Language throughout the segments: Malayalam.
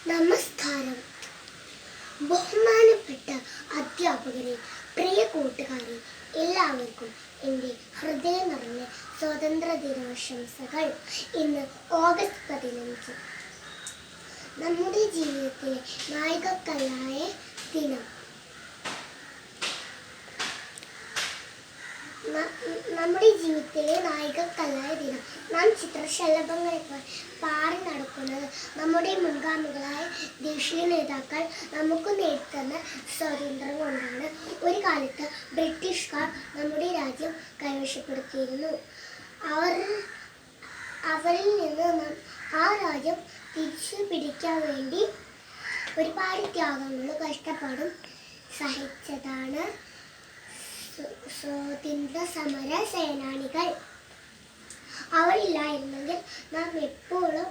നമസ്കാരം. ബഹുമാനപ്പെട്ട അധ്യാപകരെ, പ്രിയ കൂട്ടുകാരെ, എല്ലാവർക്കും എൻ്റെ ഹൃദയം നിറഞ്ഞ സ്വാതന്ത്ര്യ ദിനാശംസകൾ. ഇന്ന് ഓഗസ്റ്റ് 15, നമ്മുടെ ജീവിതത്തിലെ നാഴികക്കല്ലായ ദിനം. നമ്മുടെ ജീവിതത്തിലെ നാഴികക്കല്ലായ ദിനം. നാം ചിത്രശലഭങ്ങളെ പാറി നടക്കുന്നത് നമ്മുടെ മുൻഗാമികളായ ദേശീയ നേതാക്കൾ നമുക്ക് നേടിത്തന്ന സ്വാതന്ത്ര്യം കൊണ്ടാണ്. ഒരു കാലത്ത് ബ്രിട്ടീഷുകാർ നമ്മുടെ രാജ്യം കൈവശപ്പെടുത്തിയിരുന്നു. അവരിൽ നിന്ന് ആ രാജ്യം തിരിച്ചു പിടിക്കാൻ വേണ്ടി ഒരുപാട് ത്യാഗങ്ങളും കഷ്ടപ്പാടും സഹിച്ചതാണ് സ്വാതന്ത്ര്യ സമര സേനാനികൾ. അവരില്ലായിരുന്നെങ്കിൽ നാം എപ്പോഴും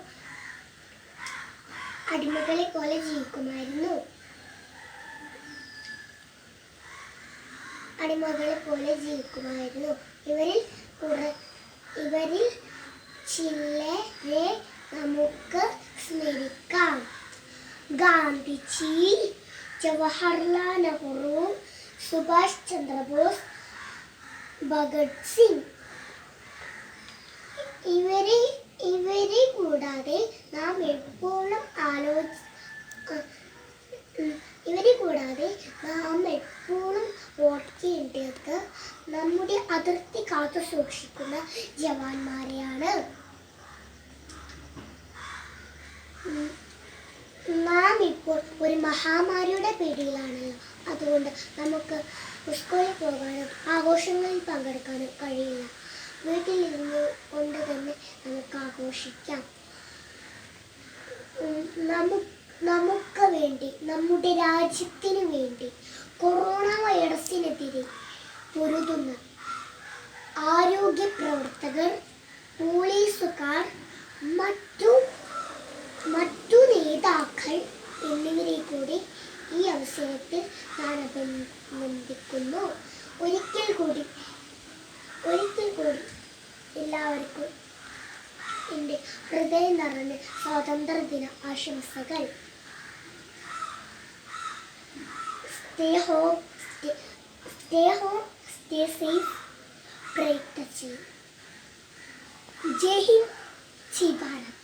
അടിമകളെ പോലെ ജീവിക്കുമായിരുന്നു. ഇവരിൽ ചിലരെ നമുക്ക് സ്മരിക്കാം. ഗാന്ധിജി, ജവഹർലാൽ നെഹ്റു, സുഭാഷ് ചന്ദ്രബോസ്, ഭഗത് സിംഗ്. ഇവരെ കൂടാതെ നാം എപ്പോഴും ഓർക്കേണ്ടത് നമ്മുടെ അതിർത്തി കാത്തു സൂക്ഷിക്കുന്ന ജവാന്മാരെയാണ്. നാം ഇപ്പോൾ ഒരു മഹാമാരിയുടെ പിടിയിലാണല്ലോ. അതുകൊണ്ട് നമുക്ക് സ്കൂളിൽ പോകാനും ആഘോഷങ്ങളിൽ പങ്കെടുക്കാനും കഴിയില്ല. വീട്ടിലിരുന്ന് കൊണ്ട് തന്നെ നമുക്ക് ആഘോഷിക്കാം. നമുക്ക് വേണ്ടി, നമ്മുടെ രാജ്യത്തിന് വേണ്ടി കൊറോണ വൈറസിനെതിരെ പൊരുതുന്ന ആരോഗ്യ പ്രവർത്തകർ, പോലീസുകാർ, മറ്റു നേതാക്കൾ എന്നിവരെ കൂടി ഈ അവസരത്തിൽ ഞാൻ അഭിനന്ദിക്കുന്നു. ഒരിക്കൽ കൂടി എല്ലാവർക്കും എൻ്റെ ഹൃദയം നിറഞ്ഞ സ്വാതന്ത്ര്യദിന ആശംസകൾ. Stay home, stay safe, break the chain. Jai Hind, Jai Bharat.